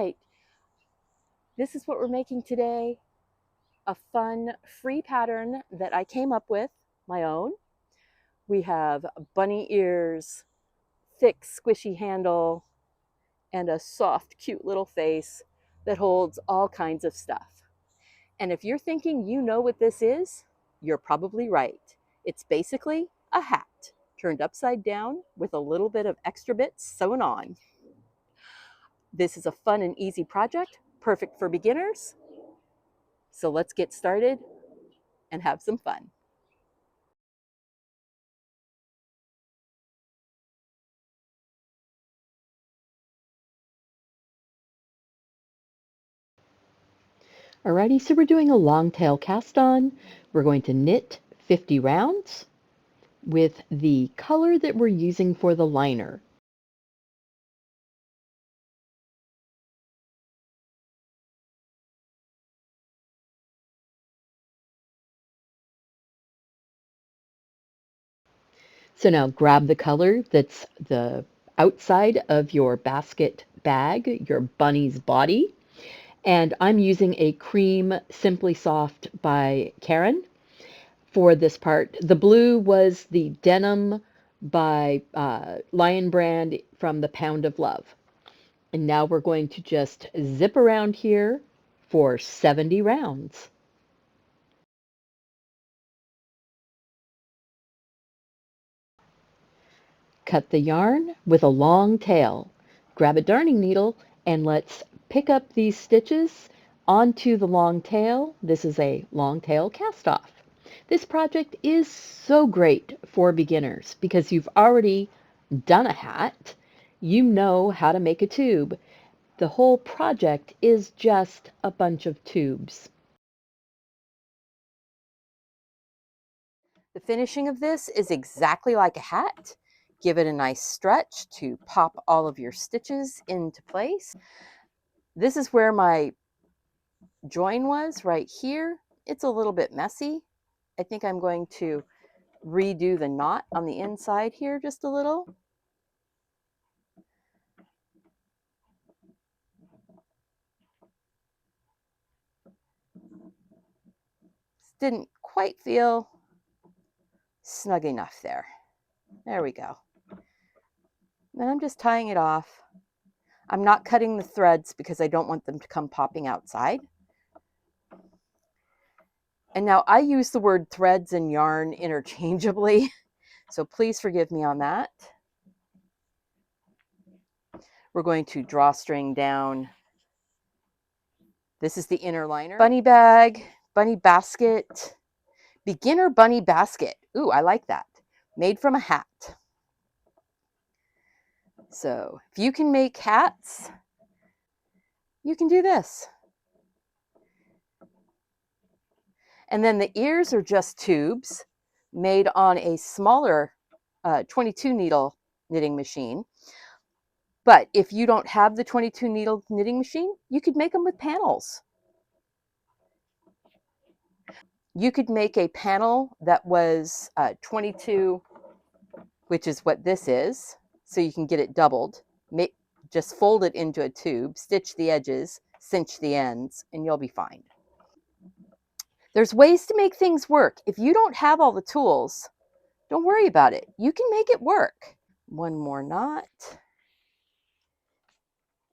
right, this is what we're making today. A fun free pattern that I came up with, my own. We have bunny ears, thick squishy handle, and a soft cute little face that holds all kinds of stuff. And if you're thinking you know what this is, you're probably right. It's basically a hat turned upside down with a little bit of extra bits sewn on. This is a fun and easy project, perfect for beginners. So let's get started and have some fun. Alrighty, so we're doing a long tail cast on. We're going to knit 50 rounds with the color that we're using for the liner. So now grab the color that's the outside of your basket bag, your bunny's body. And I'm using a cream Simply Soft by Caron for this part. The blue was the Denim by Lion Brand from the Pound of Love. And now we're going to just zip around here for 70 rounds. Cut the yarn with a long tail. Grab a darning needle and let's pick up these stitches onto the long tail. This is a long tail cast off. This project is so great for beginners because you've already done a hat. You know how to make a tube. The whole project is just a bunch of tubes. The finishing of this is exactly like a hat. Give it a nice stretch to pop all of your stitches into place. This is where my join was, right here. It's a little bit messy. I think I'm going to redo the knot on the inside here just a little. Didn't quite feel snug enough there. There we go. Then I'm just tying it off. I'm not cutting the threads because I don't want them to come popping outside. And now I use the word threads and yarn interchangeably, so please forgive me on that. We're going to drawstring down. This is the inner liner. Bunny bag, bunny basket, beginner bunny basket. Ooh, I like that. Made from a hat. So if you can make hats, you can do this. And then the ears are just tubes made on a smaller 22 needle knitting machine. But if you don't have the 22 needle knitting machine, you could make them with panels. You could make a panel that was 22, which is what this is, so you can get it doubled. Just fold it into a tube, stitch the edges, cinch the ends, and you'll be fine. There's ways to make things work. If you don't have all the tools, don't worry about it. You can make it work. One more knot.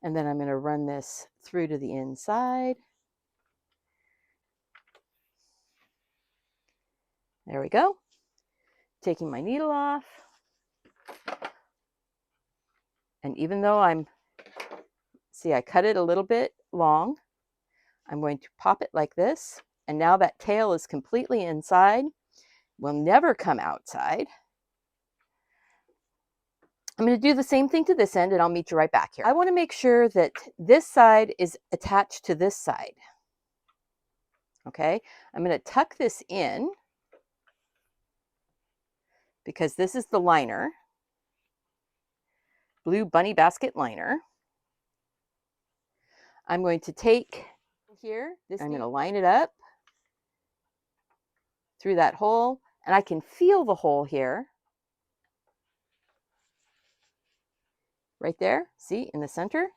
And then I'm going to run this through to the inside. There we go. Taking my needle off. And even though I cut it a little bit long, I'm going to pop it like this. And now that tail is completely inside, will never come outside. I'm going to do the same thing to this end and I'll meet you right back here. I want to make sure that this side is attached to this side. Okay, I'm going to tuck this in because this is the liner, blue bunny basket liner. I'm going to take here, I'm going to line it up through that hole, and I can feel the hole here. Right there, see, in the center.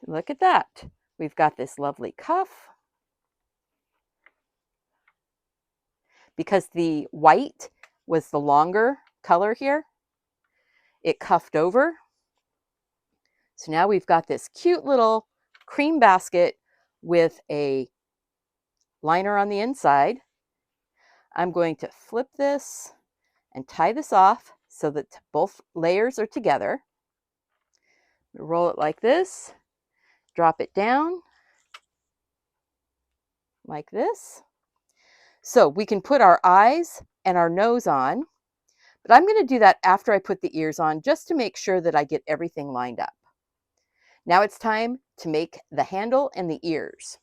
Look at that. We've got this lovely cuff. Because the white was the longer color here, it cuffed over. So now we've got this cute little cream basket with a liner on the inside. I'm going to flip this and tie this off so that both layers are together. Roll it like this, drop it down like this. So we can put our eyes and our nose on, but I'm going to do that after I put the ears on just to make sure that I get everything lined up. Now it's time to make the handle and the ears.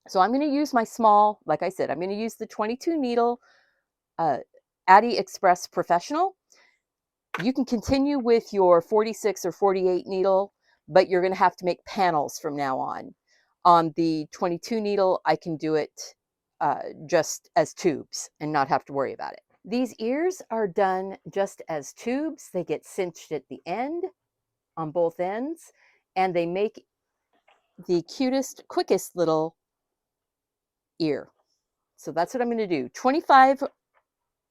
So I'm going to use my small, like I said, I'm going to use the 22 needle Addi Express Professional. You can continue with your 46 or 48 needle, but you're going to have to make panels from now on. On the 22 needle, I can do it just as tubes and not have to worry about it. These ears are done just as tubes. They get cinched at the end on both ends, and they make the cutest, quickest little ear. So that's what I'm going to do. 25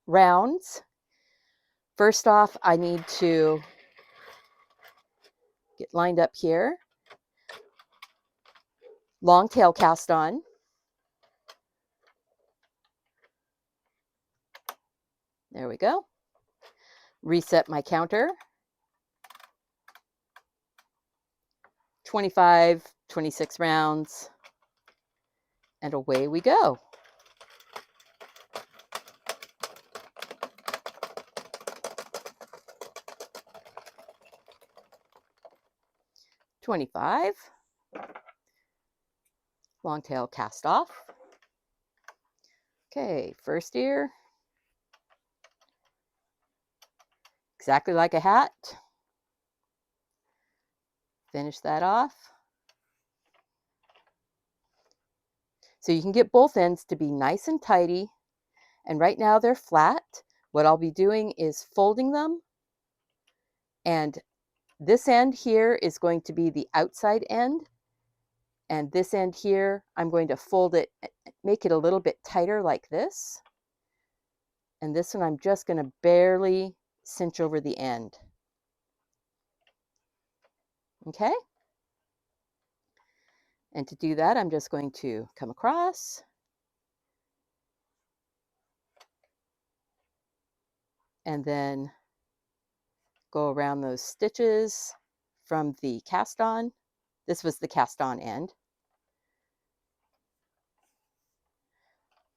rounds. First off, I need to get lined up here. Long tail cast on. There we go. Reset my counter. 25, 26 rounds. And away we go. $25. Long tail cast off. Okay, first ear. Exactly like a hat. Finish that off. So you can get both ends to be nice and tidy. And right now they're flat. What I'll be doing is folding them. And this end here is going to be the outside end. And this end here, I'm going to fold it, make it a little bit tighter like this. And this one, I'm just going to barely cinch over the end. Okay? And to do that, I'm just going to come across. And then go around those stitches from the cast on. This was the cast on end.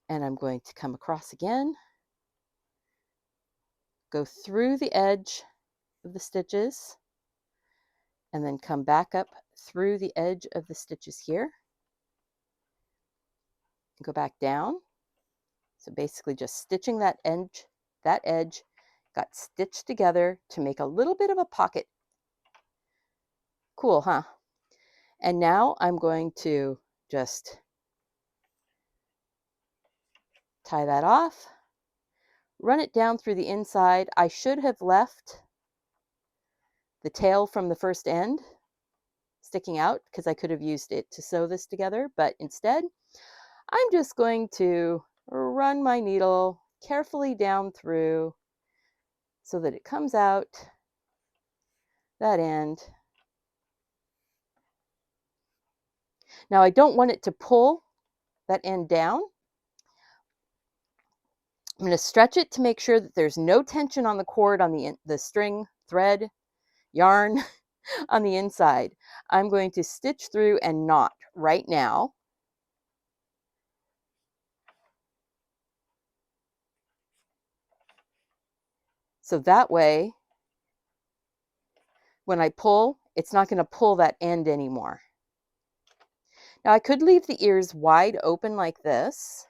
And I'm going to come across again. Go through the edge of the stitches. And then come back up through the edge of the stitches here. Go back down. So basically just stitching that edge got stitched together to make a little bit of a pocket. Cool, huh? And now I'm going to just tie that off, run it down through the inside. I should have left the tail from the first end sticking out because I could have used it to sew this together, but instead I'm just going to run my needle carefully down through so that it comes out that end. Now I don't want it to pull that end down. I'm going to stretch it to make sure that there's no tension on the cord, on the string, thread, yarn on the inside. I'm going to stitch through and knot right now. So that way, when I pull, it's not going to pull that end anymore. Now I could leave the ears wide open like this,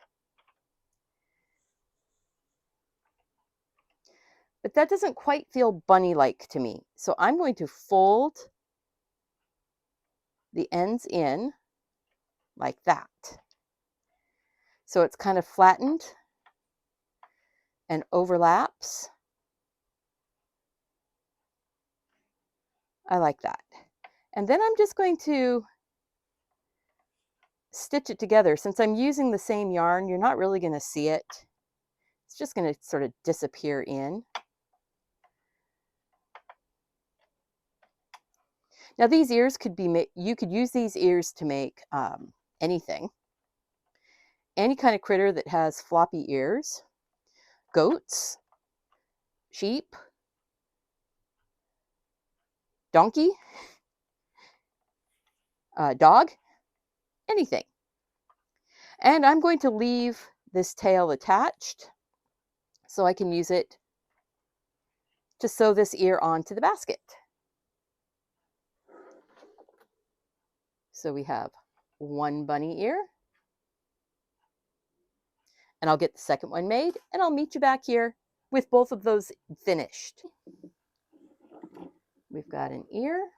but that doesn't quite feel bunny-like to me. So I'm going to fold the ends in like that. So it's kind of flattened and overlaps. I like that. And then I'm just going to stitch it together. Since I'm using the same yarn, you're not really going to see it. It's just going to sort of disappear in. Now these ears could be, you could use these ears to make anything. Any kind of critter that has floppy ears. Goats, sheep, donkey, dog, anything. And I'm going to leave this tail attached so I can use it to sew this ear onto the basket. So we have one bunny ear, and I'll get the second one made, and I'll meet you back here with both of those finished. We've got an ear,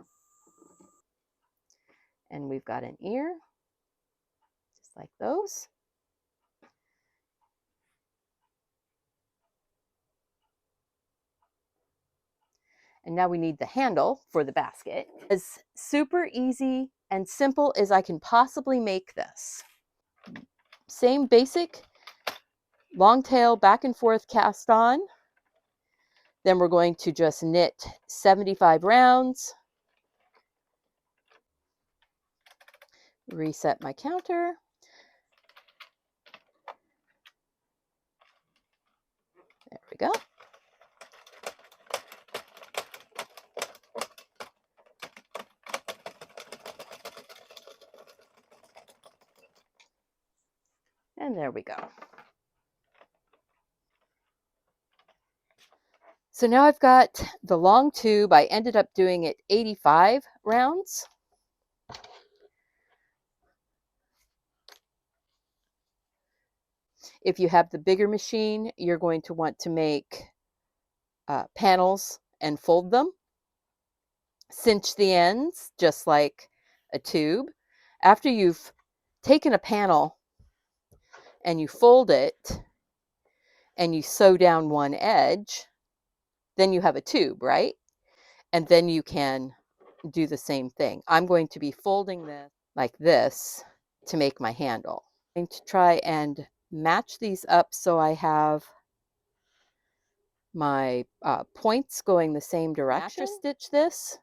and we've got an ear, just like those. And now we need the handle for the basket. As super easy and simple as I can possibly make this. Same basic long tail back and forth cast on. Then we're going to just knit 75 rounds. Reset my counter. There we go. And there we go. So now I've got the long tube. I ended up doing it 85 rounds. If you have the bigger machine, you're going to want to make panels and fold them. Cinch the ends just like a tube. After you've taken a panel and you fold it and you sew down one edge, then you have a tube, right? And then you can do the same thing. I'm going to be folding this like this to make my handle. I'm going to try and match these up so I have my points going the same direction. Mattress stitch this,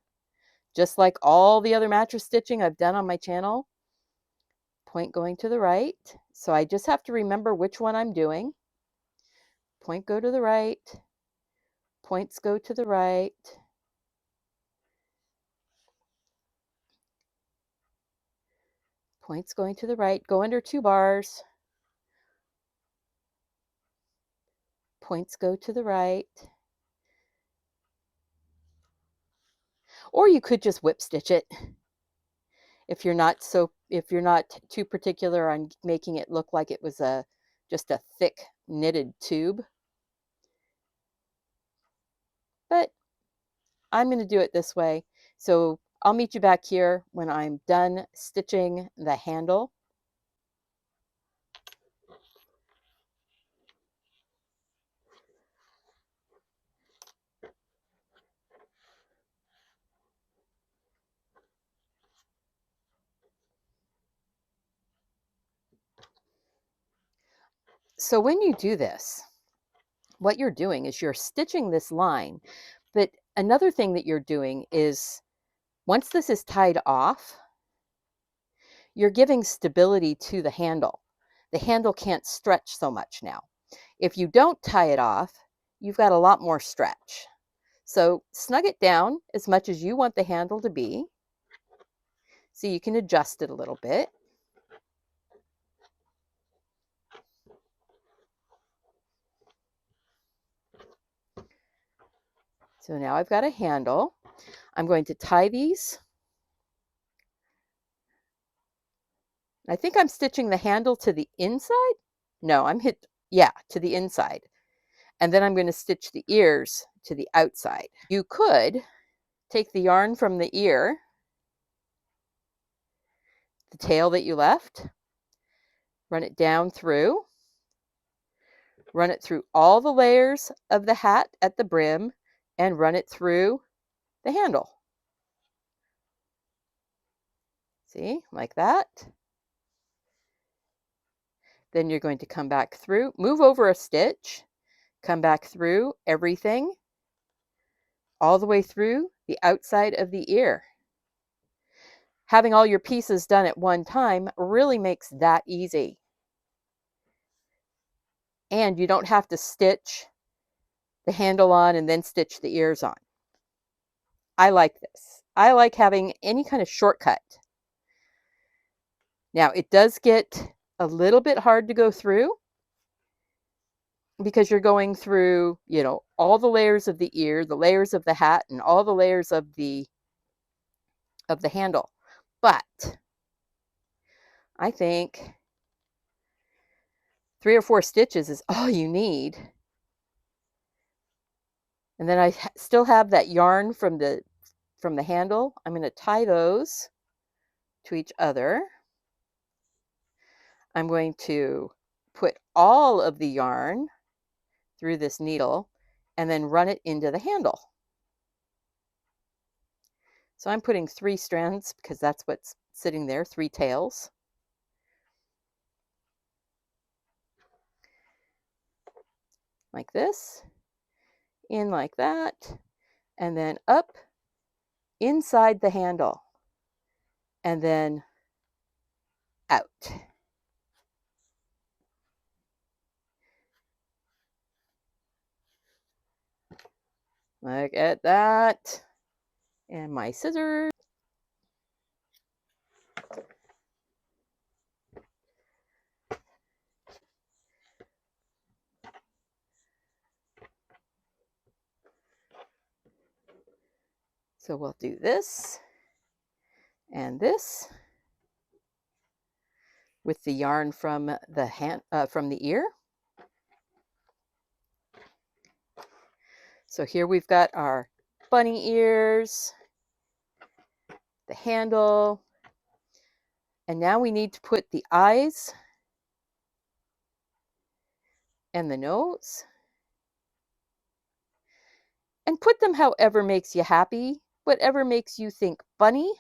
just like all the other mattress stitching I've done on my channel. Point going to the right. So I just have to remember which one I'm doing. Point go to the right. Points go to the right. Points going to the right. Go under 2 bars. Points go to the right. Or you could just whip stitch it if you're not too particular on making it look like it was just a thick knitted tube. But I'm going to do it this way. So I'll meet you back here when I'm done stitching the handle. So when you do this, what you're doing is you're stitching this line. But another thing that you're doing is once this is tied off, you're giving stability to the handle. The handle can't stretch so much now. If you don't tie it off, you've got a lot more stretch. So snug it down as much as you want the handle to be. So you can adjust it a little bit. So now I've got a handle. I'm going to tie these. I think I'm stitching the handle to the inside. No, to the inside. And then I'm going to stitch the ears to the outside. You could take the yarn from the ear, the tail that you left, run it down through, run it through all the layers of the hat at the brim, and run it through the handle. See, like that. Then you're going to come back through, move over a stitch, come back through everything, all the way through the outside of the ear. Having all your pieces done at one time really makes that easy. And you don't have to stitch the handle on and then stitch the ears on. I like this. I like having any kind of shortcut. Now, it does get a little bit hard to go through because you're going through, you know, all the layers of the ear, the layers of the hat, and all the layers of the handle. But I think 3 or 4 stitches is all you need. And then I still have that yarn from the handle. I'm going to tie those to each other. I'm going to put all of the yarn through this needle and then run it into the handle. So I'm putting 3 strands because that's what's sitting there, 3 tails. Like this, in like that, and then up inside the handle, and then out. Look at that. And my scissors. So we'll do this and this with the yarn from the ear. So here we've got our bunny ears, the handle, and now we need to put the eyes and the nose, and put them however makes you happy, whatever makes you think bunny.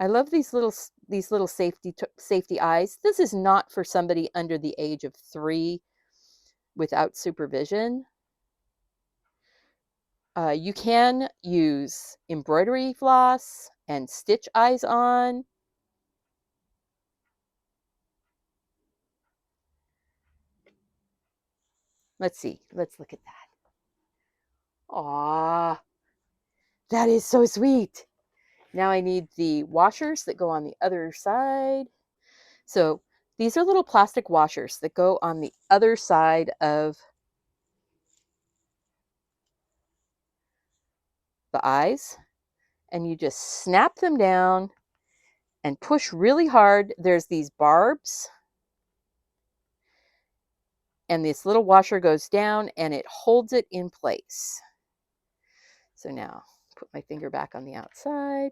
I love these little safety eyes. This is not for somebody under the age of 3 without supervision. You can use embroidery floss and stitch eyes on. Let's see. Let's look at that. Aww, that is so sweet. Now I need the washers that go on the other side. So these are little plastic washers that go on the other side of the eyes. And you just snap them down and push really hard. There's these barbs. And this little washer goes down and it holds it in place. So now put my finger back on the outside.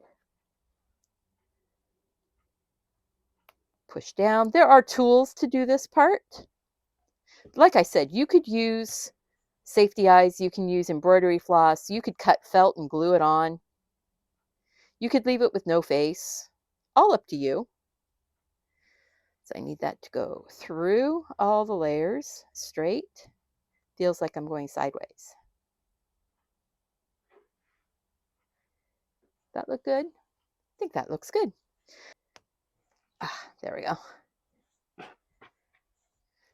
Push down. There are tools to do this part. Like I said, you could use safety eyes, you can use embroidery floss, you could cut felt and glue it on. You could leave it with no face. All up to you. So I need that to go through all the layers straight. Feels like I'm going sideways. That look good? I think that looks good. There we go.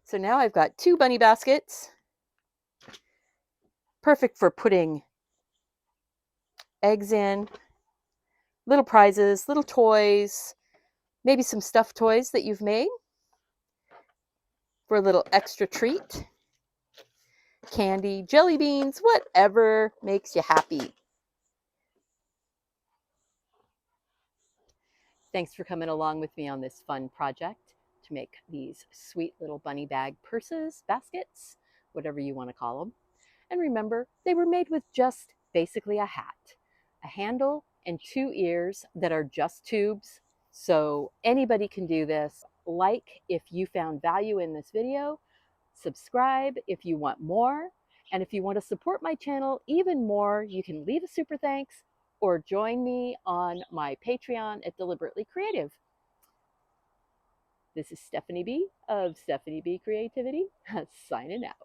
So now I've got 2 bunny baskets. Perfect for putting eggs in, little prizes, little toys, maybe some stuffed toys that you've made for a little extra treat. Candy, jelly beans, whatever makes you happy. Thanks for coming along with me on this fun project to make these sweet little bunny bag purses, baskets, whatever you want to call them. And remember, they were made with just basically a hat, a handle, and 2 ears that are just tubes. So anybody can do this. Like if you found value in this video, subscribe if you want more. And if you want to support my channel even more, you can leave a super thanks or join me on my Patreon at Deliberately Creative. This is Stephanie B of Stephanie B Creativity, signing out.